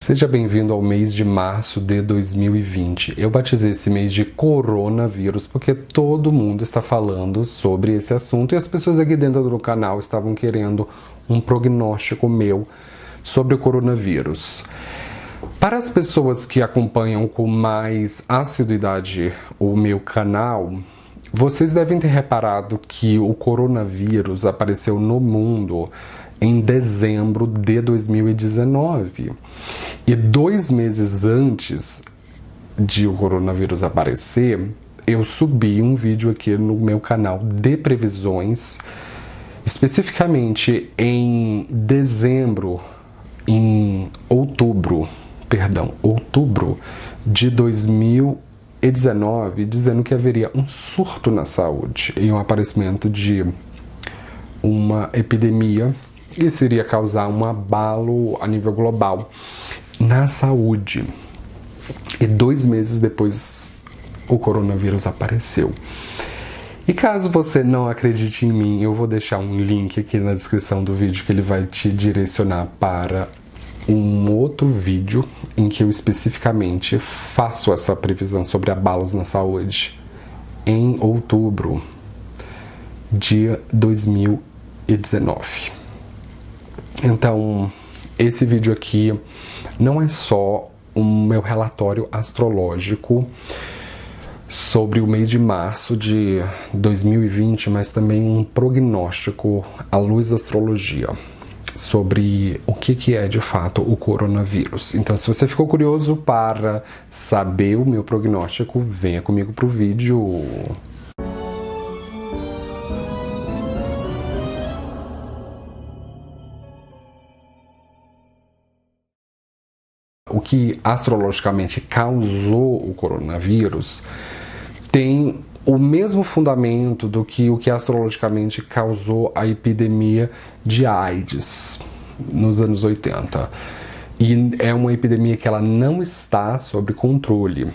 Seja bem-vindo ao mês de março de 2020. Eu batizei esse mês de coronavírus porque todo mundo está falando sobre esse assunto e as pessoas aqui dentro do canal estavam querendo um prognóstico meu sobre o coronavírus. Para as pessoas que acompanham com mais assiduidade o meu canal, vocês devem ter reparado que o coronavírus apareceu no mundo em dezembro de 2019. E 2 meses antes de o coronavírus aparecer, eu subi um vídeo aqui no meu canal de previsões, especificamente em outubro de 2019, dizendo que haveria um surto na saúde e um aparecimento de uma epidemia. Isso iria causar um abalo a nível global na saúde. E 2 meses depois, o coronavírus apareceu. E caso você não acredite em mim, eu vou deixar um link aqui na descrição do vídeo que ele vai te direcionar para um outro vídeo em que eu especificamente faço essa previsão sobre abalos na saúde em outubro de 2019. Então, esse vídeo aqui não é só o meu relatório astrológico sobre o mês de março de 2020, mas também um prognóstico à luz da astrologia sobre o que é de fato o coronavírus. Então, se você ficou curioso para saber o meu prognóstico, venha comigo para o vídeo. O que astrologicamente causou o coronavírus tem o mesmo fundamento do que o que astrologicamente causou a epidemia de AIDS nos anos 80. E é uma epidemia que ela não está sob controle.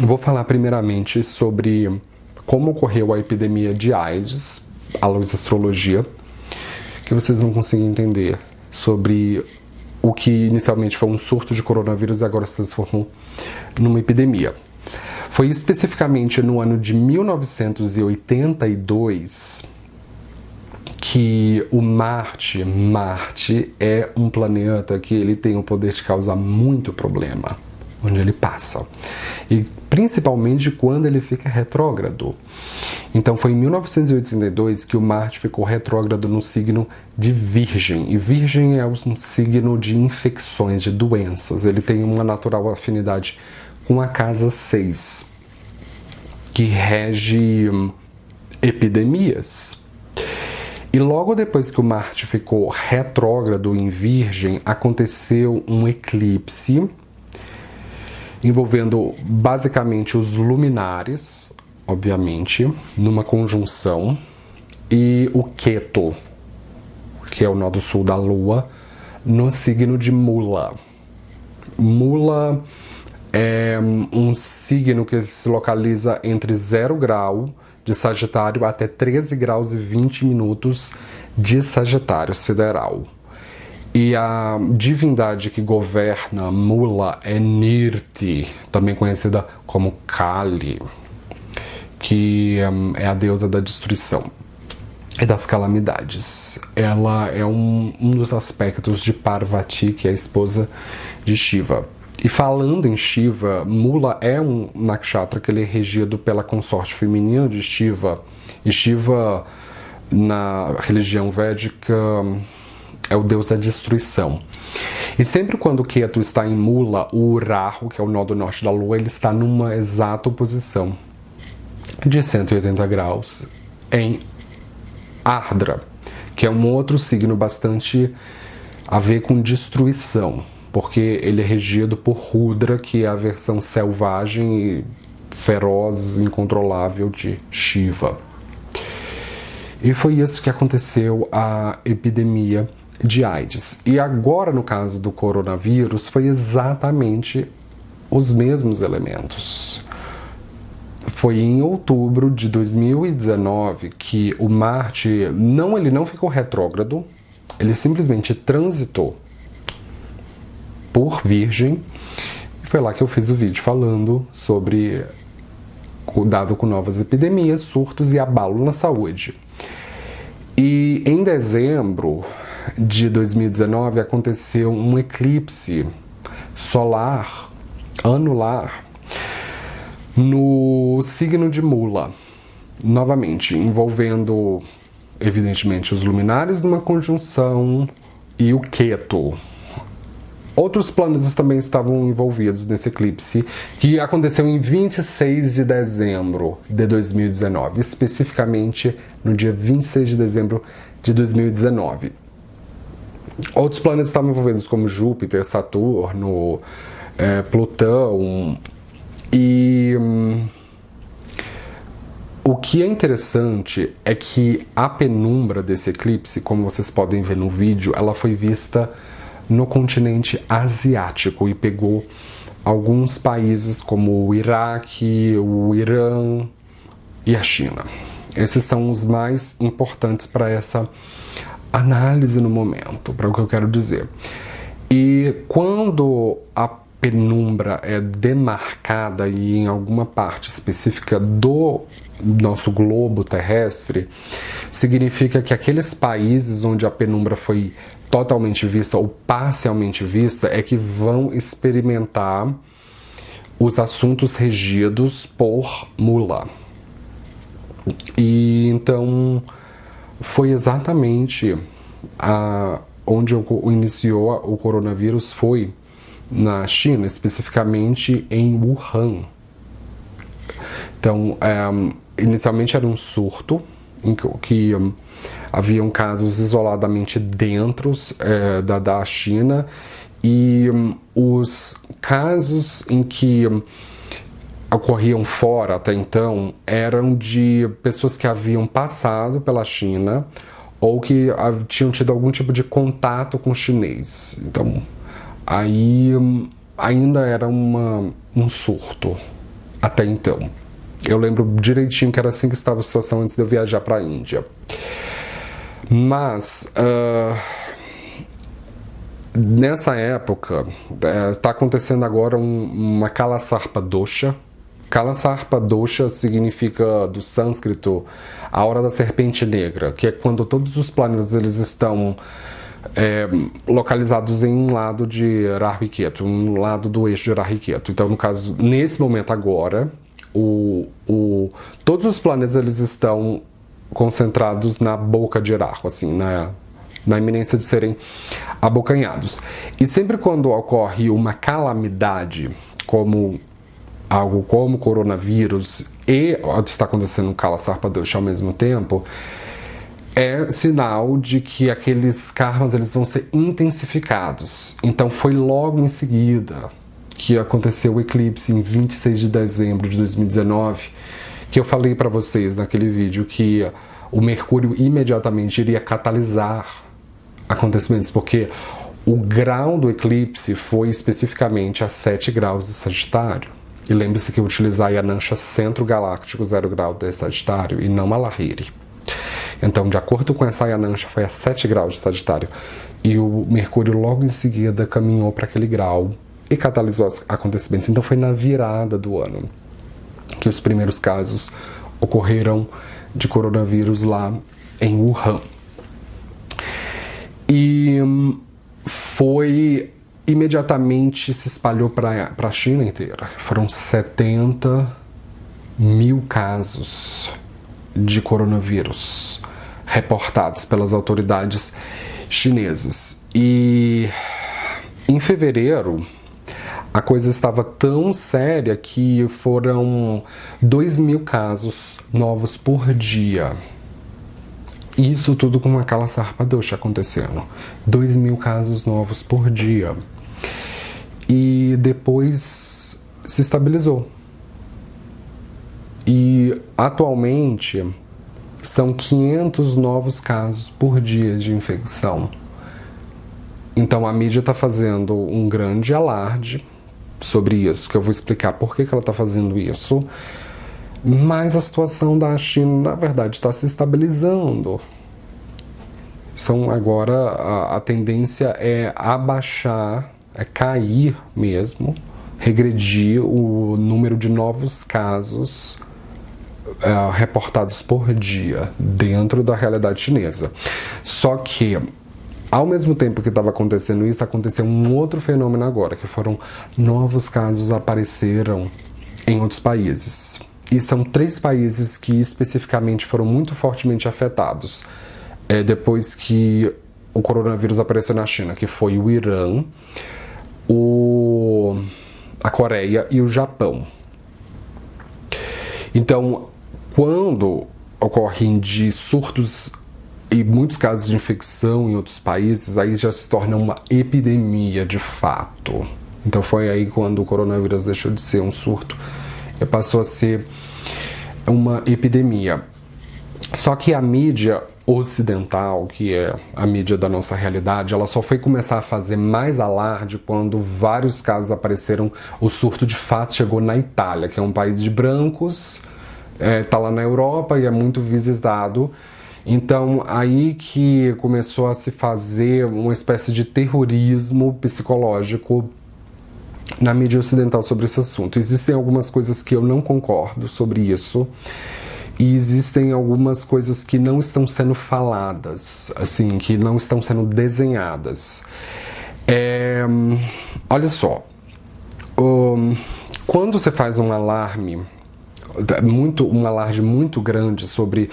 Vou falar primeiramente sobre como ocorreu a epidemia de AIDS à luz da astrologia, que vocês vão conseguir entender sobre o que inicialmente foi um surto de coronavírus e agora se transformou numa epidemia. Foi especificamente no ano de 1982 que o Marte é um planeta que ele tem o poder de causar muito problema onde ele passa, e principalmente quando ele fica retrógrado. Então foi em 1982 que o Marte ficou retrógrado no signo de Virgem, e Virgem é um signo de infecções, de doenças. Ele tem uma natural afinidade com a casa 6, que rege epidemias. E logo depois que o Marte ficou retrógrado em Virgem, aconteceu um eclipse envolvendo basicamente os luminares, obviamente, numa conjunção, e o Ketu, que é o nó do sul da Lua, no signo de Mula. Mula é um signo que se localiza entre 0 grau de Sagitário até 13 graus e 20 minutos de Sagitário sideral. E a divindade que governa Mula é Nirti, também conhecida como Kali, que é a deusa da destruição e das calamidades. Ela é um dos aspectos de Parvati, que é a esposa de Shiva. E falando em Shiva, Mula é um nakshatra que ele é regido pela consorte feminina de Shiva. E Shiva, na religião védica, é o deus da destruição. E sempre quando o Ketu está em Mula, o Rahu, que é o nó do norte da Lua, ele está numa exata oposição de 180 graus em Ardra, que é um outro signo bastante a ver com destruição, porque ele é regido por Rudra, que é a versão selvagem e feroz, incontrolável de Shiva. E foi isso que aconteceu a epidemia de AIDS. E agora, no caso do coronavírus, foi exatamente os mesmos elementos. Foi em outubro de 2019 que o Marte, ele não ficou retrógrado, ele simplesmente transitou por Virgem. Foi lá que eu fiz o vídeo falando sobre cuidado com novas epidemias, surtos e abalo na saúde. E em dezembro de 2019 aconteceu um eclipse solar anular no signo de Mula, novamente envolvendo evidentemente os luminares numa conjunção e o Queto. Outros planetas também estavam envolvidos nesse eclipse, que aconteceu em 26 de dezembro de 2019, especificamente no dia 26 de dezembro de 2019. Outros planetas estavam envolvidos, como Júpiter, Saturno, Plutão. E o que é interessante é que a penumbra desse eclipse, como vocês podem ver no vídeo, ela foi vista no continente asiático e pegou alguns países como o Iraque, o Irã e a China. Esses são os mais importantes para essa análise no momento, para o que eu quero dizer. E quando a penumbra é demarcada e em alguma parte específica do nosso globo terrestre, significa que aqueles países onde a penumbra foi totalmente vista ou parcialmente vista é que vão experimentar os assuntos regidos por Mula. E então foi exatamente onde iniciou o coronavírus, foi na China, especificamente em Wuhan. Então, inicialmente era um surto em que haviam casos isoladamente dentro da China, e os casos em que ocorriam fora até então eram de pessoas que haviam passado pela China ou que tinham tido algum tipo de contato com o chinês. Então, aí ainda era um surto até então. Eu lembro direitinho que era assim que estava a situação antes de eu viajar para a Índia. Mas nessa época está acontecendo agora uma Kalasarpa Dosha. Kalasarpa Dosha significa, do sânscrito, a hora da serpente negra, que é quando todos os planetas eles estão localizados em um lado de Rahu e Ketu, um lado do eixo de Rahu e Ketu. Então, no caso, nesse momento agora, todos os planetas eles estão concentrados na boca de Rahu, assim, na iminência de serem abocanhados. E sempre quando ocorre uma calamidade, como algo como coronavírus, e está acontecendo um Kalasarpa Dosha ao mesmo tempo, é sinal de que aqueles karmas eles vão ser intensificados. Então foi logo em seguida que aconteceu o eclipse, em 26 de dezembro de 2019, que eu falei para vocês naquele vídeo que o Mercúrio imediatamente iria catalisar acontecimentos, porque o grau do eclipse foi especificamente a 7 graus de Sagitário. E lembre-se que eu utilizei a Yanancha Centro Galáctico 0 grau de Sagitário e não a Lahiri. Então, de acordo com essa Yanancha, foi a 7 graus de Sagitário. E o Mercúrio logo em seguida caminhou para aquele grau e catalisou os acontecimentos. Então foi na virada do ano que os primeiros casos ocorreram de coronavírus lá em Wuhan. E imediatamente se espalhou para a China inteira. Foram 70 mil casos de coronavírus reportados pelas autoridades chinesas. E em fevereiro a coisa estava tão séria que foram 2.000 casos novos por dia. Isso tudo com uma Kalasarpa Dosha acontecendo. 2.000 casos novos por dia. E depois se estabilizou. E atualmente são 500 novos casos por dia de infecção. Então a mídia está fazendo um grande alarde sobre isso, que eu vou explicar por que ela está fazendo isso. Mas a situação da China, na verdade, está se estabilizando. Agora a tendência é abaixar é cair mesmo, regredir o número de novos casos reportados por dia dentro da realidade chinesa. Só que, ao mesmo tempo que estava acontecendo isso, aconteceu um outro fenômeno agora, que foram novos casos apareceram em outros países. E são 3 países que especificamente foram muito fortemente afetados depois que o coronavírus apareceu na China, que foi o Irã, a Coreia e o Japão. Então, quando ocorrem de surtos e muitos casos de infecção em outros países, aí já se torna uma epidemia de fato. Então foi aí quando o coronavírus deixou de ser um surto e passou a ser uma epidemia. Só que a mídia ocidental, que é a mídia da nossa realidade, ela só foi começar a fazer mais alarde quando vários casos apareceram. O surto de fato chegou na Itália, que é um país de brancos, tá lá na Europa e é muito visitado. Então, aí que começou a se fazer uma espécie de terrorismo psicológico na mídia ocidental sobre esse assunto. Existem algumas coisas que eu não concordo sobre isso, e existem algumas coisas que não estão sendo faladas, assim, que não estão sendo desenhadas. Olha só, quando você faz um alarde muito grande sobre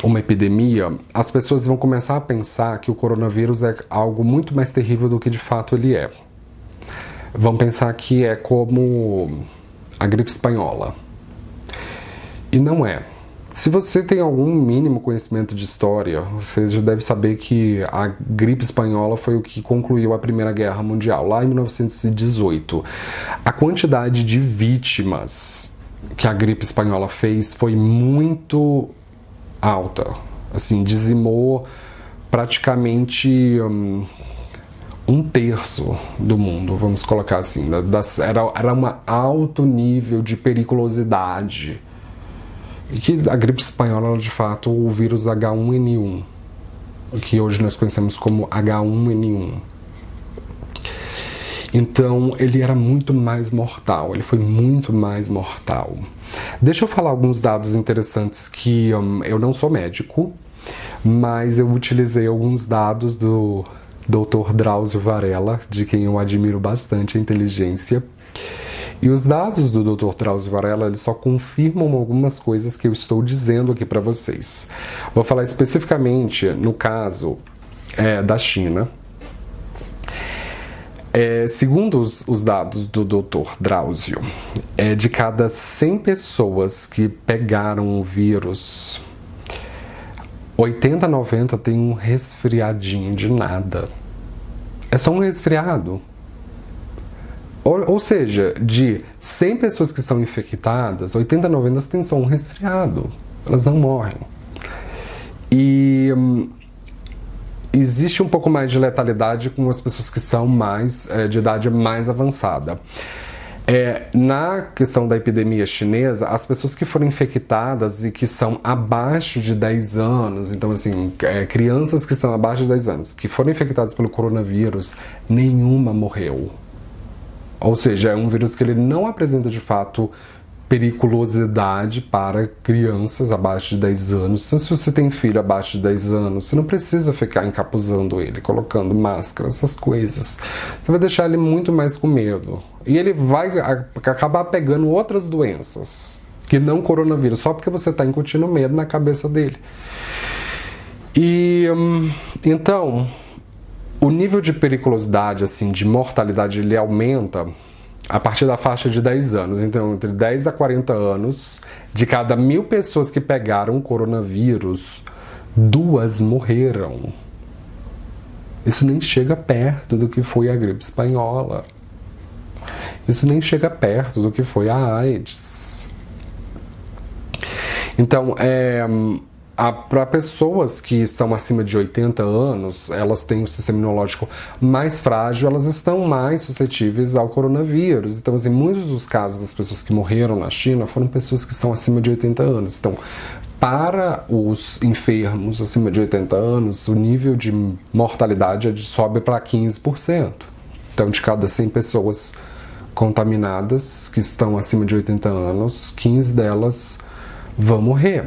uma epidemia, as pessoas vão começar a pensar que o coronavírus é algo muito mais terrível do que de fato ele é. Vão pensar que é como a gripe espanhola. E não é. Se você tem algum mínimo conhecimento de história, você já deve saber que a gripe espanhola foi o que concluiu a Primeira Guerra Mundial, lá em 1918. A quantidade de vítimas que a gripe espanhola fez foi muito alta. Assim, dizimou praticamente um terço do mundo, vamos colocar assim. Era um alto nível de periculosidade. E que a gripe espanhola era de fato o vírus H1N1, que hoje nós conhecemos como H1N1. Então ele era muito mais mortal, ele foi muito mais mortal. Deixa eu falar alguns dados interessantes que eu não sou médico, mas eu utilizei alguns dados do Dr. Drauzio Varella, de quem eu admiro bastante a inteligência. E os dados do Dr. Drauzio Varella, eles só confirmam algumas coisas que eu estou dizendo aqui para vocês. Vou falar especificamente no caso da China. Segundo os dados do Dr. Drauzio, de cada 100 pessoas que pegaram o vírus, 80, 90 tem um resfriadinho de nada. É só um resfriado. Ou seja, de 100 pessoas que são infectadas, 80, 90 têm só um resfriado. Elas não morrem. E existe um pouco mais de letalidade com as pessoas que são de idade mais avançada. Na questão da epidemia chinesa, as pessoas que foram infectadas e que são abaixo de 10 anos, então assim, crianças que são abaixo de 10 anos, que foram infectadas pelo coronavírus, nenhuma morreu. Ou seja, é um vírus que ele não apresenta de fato periculosidade para crianças abaixo de 10 anos. Então, se você tem filho abaixo de 10 anos, você não precisa ficar encapuzando ele, colocando máscara, essas coisas. Você vai deixar ele muito mais com medo. E ele vai acabar pegando outras doenças, que não coronavírus, só porque você está incutindo medo na cabeça dele. E então, o nível de periculosidade, assim, de mortalidade, ele aumenta a partir da faixa de 10 anos. Então, entre 10 a 40 anos, de cada 1.000 pessoas que pegaram o coronavírus, 2 morreram. Isso nem chega perto do que foi a gripe espanhola. Isso nem chega perto do que foi a AIDS. Então, para pessoas que estão acima de 80 anos, elas têm um sistema imunológico mais frágil, elas estão mais suscetíveis ao coronavírus. Então, assim, muitos dos casos das pessoas que morreram na China foram pessoas que estão acima de 80 anos. Então, para os enfermos acima de 80 anos, o nível de mortalidade sobe para 15%. Então, de cada 100 pessoas contaminadas que estão acima de 80 anos, 15 delas vão morrer.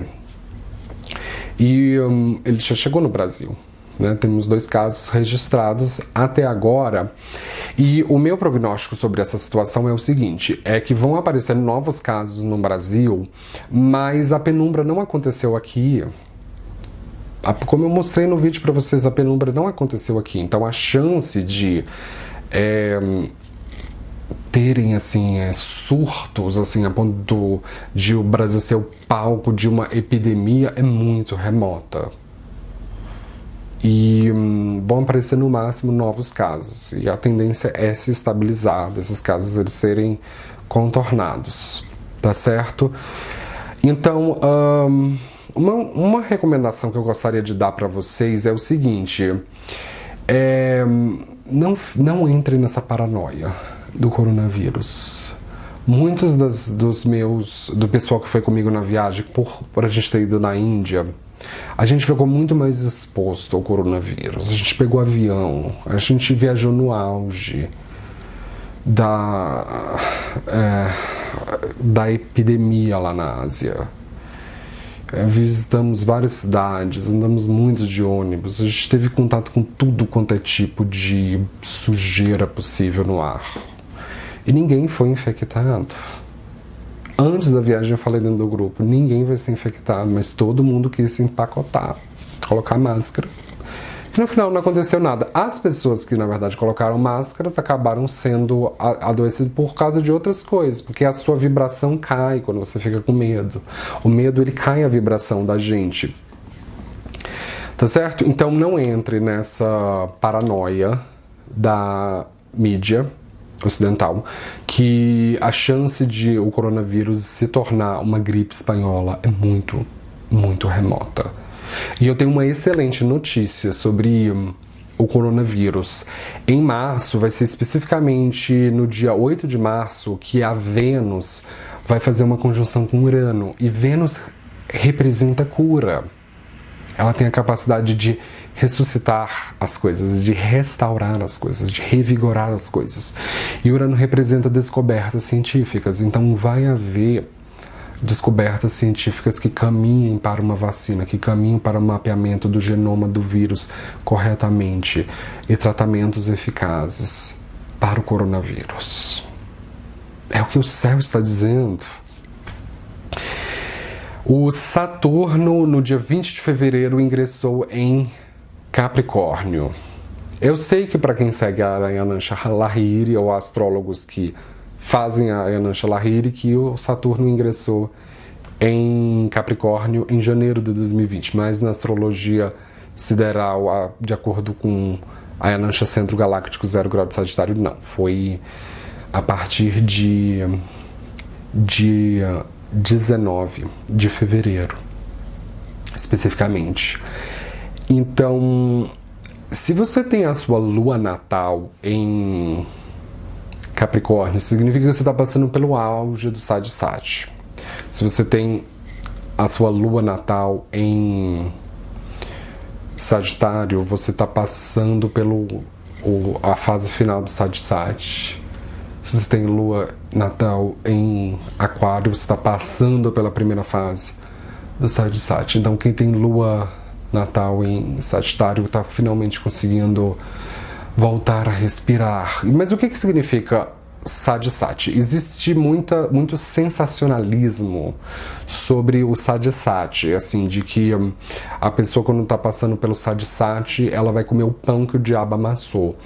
E ele já chegou no Brasil, né? Temos 2 casos registrados até agora. E o meu prognóstico sobre essa situação é o seguinte, é que vão aparecer novos casos no Brasil, mas a penumbra não aconteceu aqui. Como eu mostrei no vídeo para vocês, a penumbra não aconteceu aqui. Então a chance de terem assim surtos assim a ponto de o Brasil ser o palco de uma epidemia é muito remota. E vão aparecer no máximo novos casos. E a tendência é se estabilizar, desses casos eles serem contornados, tá certo? Então, uma recomendação que eu gostaria de dar para vocês é o seguinte: não entre nessa paranoia do coronavírus. Muitos do pessoal que foi comigo na viagem, por a gente ter ido na Índia, a gente ficou muito mais exposto ao coronavírus. A gente pegou avião, a gente viajou no auge da epidemia lá na Ásia. Visitamos várias cidades, andamos muito de ônibus, a gente teve contato com tudo quanto é tipo de sujeira possível no ar. E ninguém foi infectado. Antes da viagem eu falei dentro do grupo, ninguém vai ser infectado, mas todo mundo quis se empacotar, colocar máscara. E no final não aconteceu nada. As pessoas que na verdade colocaram máscaras acabaram sendo adoecidas por causa de outras coisas, porque a sua vibração cai quando você fica com medo. O medo, ele cai a vibração da gente. Tá certo? Então não entre nessa paranoia da mídia ocidental, que a chance de o coronavírus se tornar uma gripe espanhola é muito, muito remota. E eu tenho uma excelente notícia sobre o coronavírus. Em março, vai ser especificamente no dia 8 de março, que a Vênus vai fazer uma conjunção com Urano. E Vênus representa cura. Ela tem a capacidade de ressuscitar as coisas, de restaurar as coisas, de revigorar as coisas. E Urano representa descobertas científicas, então vai haver descobertas científicas que caminhem para uma vacina, que caminhem para o mapeamento do genoma do vírus corretamente e tratamentos eficazes para o coronavírus. É o que o céu está dizendo. O Saturno, no dia 20 de fevereiro, ingressou em Capricórnio. Eu sei que para quem segue a Yanancha Lahiri, ou astrólogos que fazem a Yanancha Lahiri, que o Saturno ingressou em Capricórnio em janeiro de 2020, mas na astrologia sideral, de acordo com a Yanancha Centro Galáctico 0 grau de Sagitário, não. Foi a partir de 19 de fevereiro, especificamente. Então, se você tem a sua lua natal em Capricórnio, significa que você está passando pelo auge do Sadisati. Se você tem a sua lua natal em Sagitário, você está passando a fase final do Sadisati. Se você tem lua natal em Aquário, você está passando pela primeira fase do Sadisati. Então, quem tem lua natal em Sagitário está finalmente conseguindo voltar a respirar. Mas o que significa Sadisati? Existe muito sensacionalismo sobre o Sadisati, assim, de que a pessoa, quando está passando pelo Sadisati, ela vai comer o pão que o diabo amassou.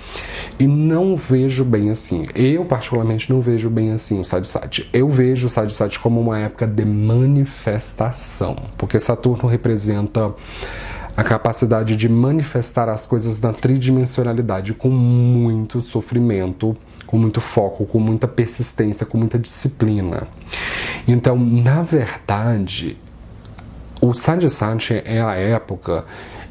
E não vejo bem assim. Eu, particularmente, não vejo bem assim o Sadisati. Eu vejo o Sadisati como uma época de manifestação, porque Saturno representa a capacidade de manifestar as coisas na tridimensionalidade com muito sofrimento, com muito foco, com muita persistência, com muita disciplina. Então, na verdade, o Sadisati é a época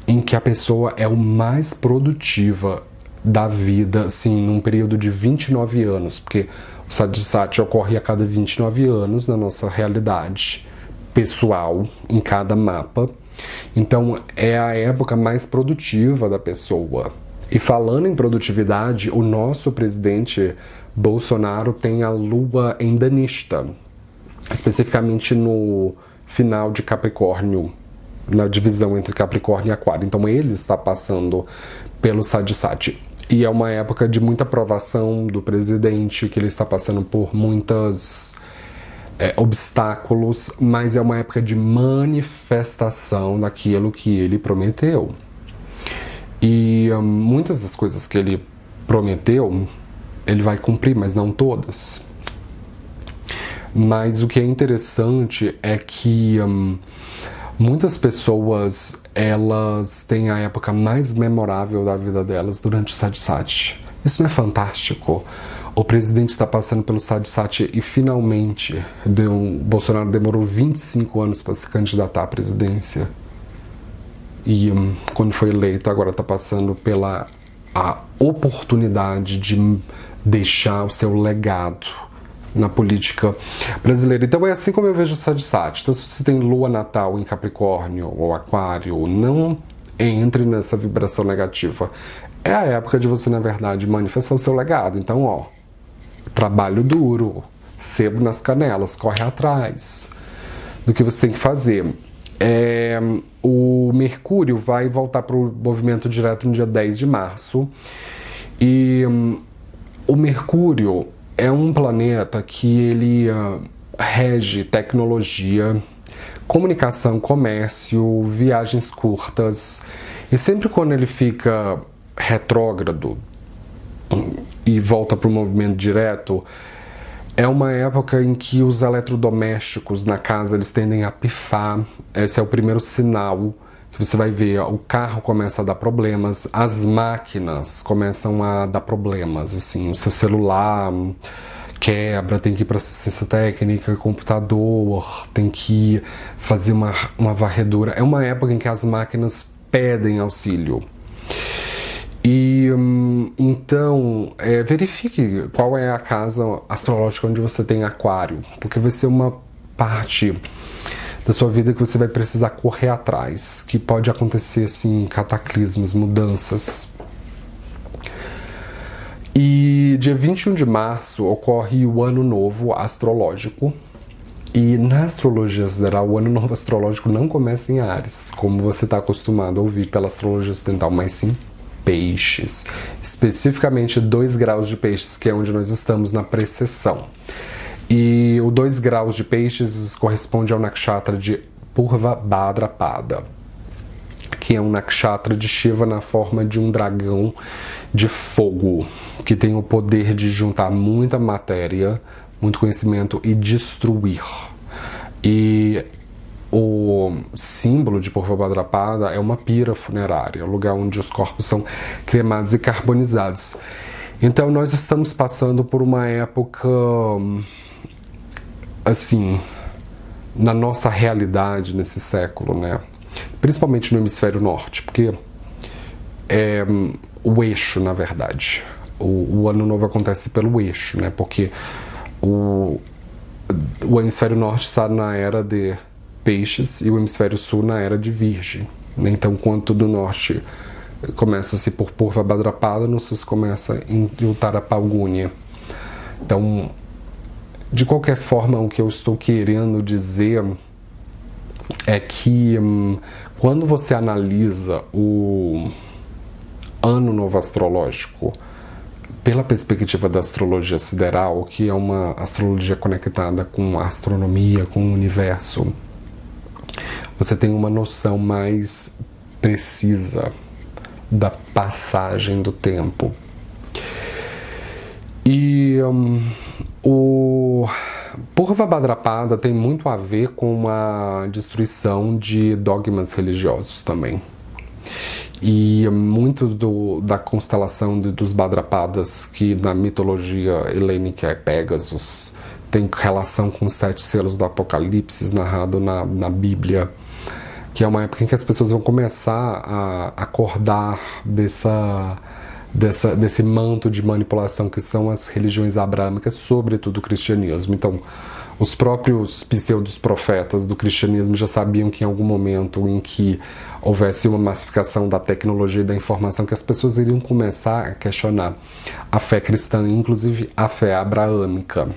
em que a pessoa é o mais produtiva da vida, assim, num período de 29 anos, porque o Sadisati ocorre a cada 29 anos na nossa realidade pessoal, em cada mapa. Então, é a época mais produtiva da pessoa. E falando em produtividade, o nosso presidente Bolsonaro tem a lua em Dhanishta, especificamente no final de Capricórnio, na divisão entre Capricórnio e Aquário. Então ele está passando pelo Sadhisati. E é uma época de muita aprovação do presidente, que ele está passando por muitos obstáculos, mas é uma época de manifestação daquilo que ele prometeu. E muitas das coisas que ele prometeu, ele vai cumprir, mas não todas. Mas o que é interessante é que muitas pessoas, elas têm a época mais memorável da vida delas durante o Sadhisati. Isso não é fantástico? O presidente está passando pelo Sadhisati e finalmente Bolsonaro demorou 25 anos para se candidatar à presidência. E quando foi eleito, agora está passando pela a oportunidade de deixar o seu legado na política brasileira. Então é assim como eu vejo o Sadhisati. Então, se você tem lua natal em Capricórnio ou Aquário, não entre nessa vibração negativa. É a época de você, na verdade, manifestar o seu legado. Então, ó, trabalho duro, sebo nas canelas, corre atrás do que você tem que fazer. O Mercúrio vai voltar para o movimento direto no dia 10 de março. E o Mercúrio é um planeta que ele rege tecnologia, comunicação, comércio, viagens curtas. E sempre quando ele fica retrógrado e volta para o movimento direto, é uma época em que os eletrodomésticos na casa eles tendem a pifar. Esse é o primeiro sinal que você vai ver. O carro começa a dar problemas, as máquinas começam a dar problemas, assim, o seu celular quebra, tem que ir para assistência técnica, computador, tem que fazer uma varredura. É uma época em que as máquinas pedem auxílio. E então, verifique qual é a casa astrológica onde você tem Aquário, porque vai ser uma parte da sua vida que você vai precisar correr atrás, que pode acontecer assim, cataclismos, mudanças. E dia 21 de março ocorre o Ano Novo Astrológico. E na astrologia sideral, o Ano Novo Astrológico não começa em Áries, como você está acostumado a ouvir pela astrologia ocidental, mas sim Peixes, especificamente 2 graus de Peixes, que é onde nós estamos na precessão. E o 2 graus de Peixes corresponde ao nakshatra de Purva Bhadrapada, que é um nakshatra de Shiva na forma de um dragão de fogo, que tem o poder de juntar muita matéria, muito conhecimento e destruir. E o símbolo de Purva Bhadrapada é uma pira funerária, o lugar onde os corpos são cremados e carbonizados. Então nós estamos passando por uma época, assim, na nossa realidade nesse século, né? Principalmente no hemisfério norte, porque é o eixo, na verdade. O ano novo acontece pelo eixo, né? Porque o hemisfério norte está na era de Peixes e o hemisfério sul na era de Virgem. Então, quanto do norte começa-se por Purva Bhadrapada, no sul começa em Uttara Phalgunya. Então, de qualquer forma, o que eu estou querendo dizer é que quando você analisa o Ano Novo Astrológico pela perspectiva da astrologia sideral, que é uma astrologia conectada com a astronomia, com o universo, você tem uma noção mais precisa da passagem do tempo. E o Purva Bhadrapada tem muito a ver com a destruição de dogmas religiosos também. E muito da constelação dos Bhadrapadas, que na mitologia helênica é Pégasus, tem relação com os 7 selos do Apocalipse narrado na Bíblia, que é uma época em que as pessoas vão começar a acordar desse manto de manipulação que são as religiões abrâmicas, sobretudo o cristianismo. Então, Os próprios pseudos-profetas do cristianismo já sabiam que em algum momento em que houvesse uma massificação da tecnologia e da informação, que as pessoas iriam começar a questionar a fé cristã, inclusive a fé abraâmica.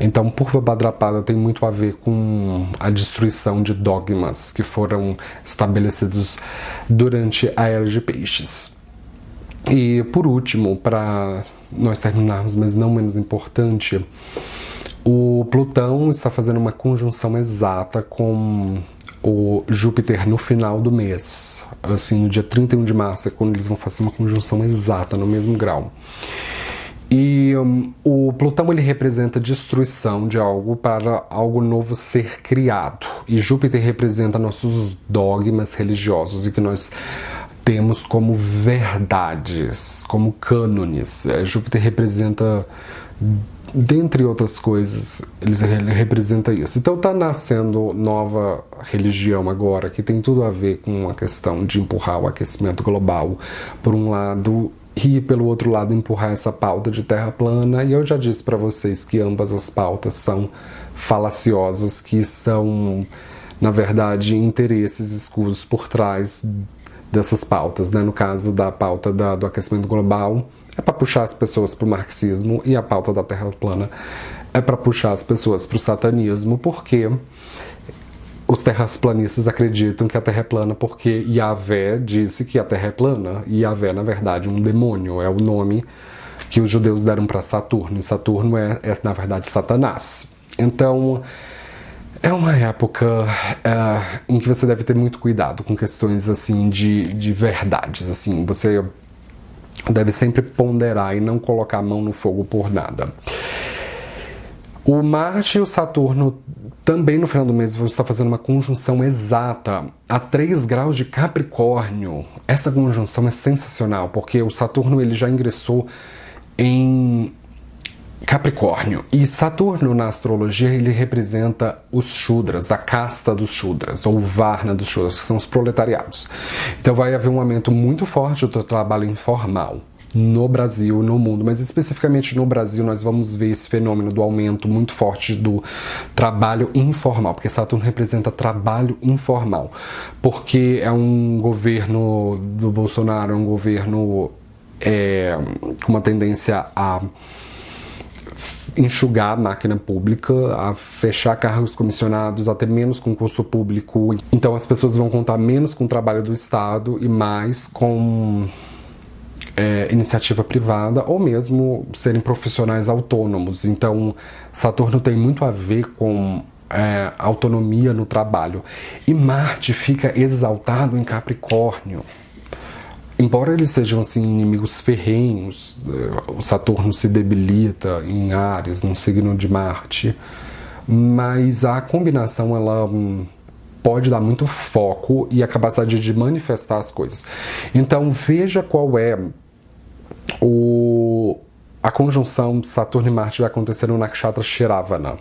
Então, Purva Bhadrapada tem muito a ver com a destruição de dogmas que foram estabelecidos durante a Era de Peixes. E, por último, para nós terminarmos, mas não menos importante, o Plutão está fazendo uma conjunção exata com o Júpiter no final do mês. Assim, no dia 31 de março é quando eles vão fazer uma conjunção exata, no mesmo grau. E o Plutão, ele representa destruição de algo para algo novo ser criado. E Júpiter representa nossos dogmas religiosos e que nós temos como verdades, como cânones. Júpiter representa, dentre outras coisas, ele representa isso. Então está nascendo nova religião agora, que tem tudo a ver com a questão de empurrar o aquecimento global, por um lado, e pelo outro lado empurrar essa pauta de terra plana. E eu já disse para vocês que ambas as pautas são falaciosas, que são, na verdade, interesses escusos por trás dessas pautas, né? No caso da pauta do aquecimento global, é para puxar as pessoas para o marxismo, e a pauta da terra plana é para puxar as pessoas para o satanismo, porque os terraplanistas acreditam que a Terra é plana porque Yahvé disse que a Terra é plana, e Yahvé, na verdade, um demônio, é o nome que os judeus deram para Saturno, e Saturno é, na verdade, Satanás. Então, é uma época em que você deve ter muito cuidado com questões assim de verdades. Assim, você deve sempre ponderar e não colocar a mão no fogo por nada. O Marte e o Saturno também no final do mês vão estar fazendo uma conjunção exata a 3 graus de Capricórnio. Essa conjunção é sensacional, porque o Saturno ele já ingressou em Capricórnio. E Saturno, na astrologia, ele representa os Shudras, a casta dos Shudras, ou o Varna dos Shudras, que são os proletariados. Então vai haver um aumento muito forte do trabalho informal no Brasil, no mundo, mas especificamente no Brasil nós vamos ver esse fenômeno do aumento muito forte do trabalho informal, porque Saturno representa trabalho informal, porque é um governo do Bolsonaro, é um governo com uma tendência a enxugar a máquina pública, a fechar cargos comissionados, a ter menos concurso público. Então as pessoas vão contar menos com o trabalho do Estado e mais com iniciativa privada, ou mesmo serem profissionais autônomos. Então Saturno tem muito a ver com autonomia no trabalho. E Marte fica exaltado em Capricórnio. Embora eles sejam assim inimigos ferrenhos, o Saturno se debilita em Áries, num signo de Marte, mas a combinação ela pode dar muito foco e a capacidade de manifestar as coisas. Então veja qual é a conjunção Saturno e Marte vai acontecer no Nakshatra Shiravana,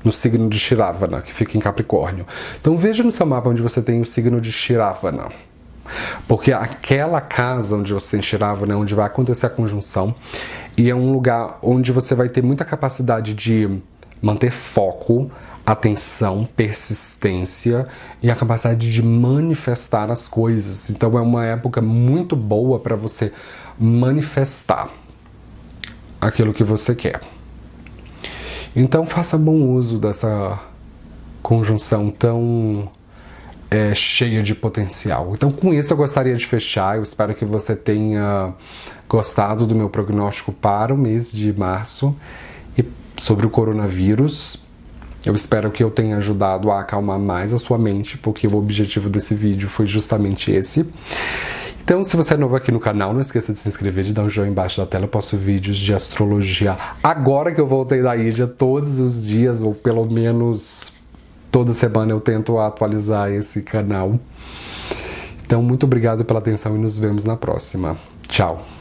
no signo de Shiravana, que fica em Capricórnio. Então veja no seu mapa onde você tem o signo de Shiravana, porque aquela casa onde você tem Shiravana é onde vai acontecer a conjunção, e é um lugar onde você vai ter muita capacidade de manter foco, atenção, persistência e a capacidade de manifestar as coisas. Então é uma época muito boa para você manifestar aquilo que você quer. Então faça bom uso dessa conjunção tão cheia de potencial. Então com isso eu gostaria de fechar. Eu espero que você tenha gostado do meu prognóstico para o mês de março e sobre o coronavírus. Eu espero que eu tenha ajudado a acalmar mais a sua mente, porque o objetivo desse vídeo foi justamente esse. Então, se você é novo aqui no canal, não esqueça de se inscrever, de dar um joinha embaixo da tela. Eu posto vídeos de astrologia agora que eu voltei da Índia, todos os dias, ou pelo menos toda semana eu tento atualizar esse canal. Então, muito obrigado pela atenção e nos vemos na próxima. Tchau!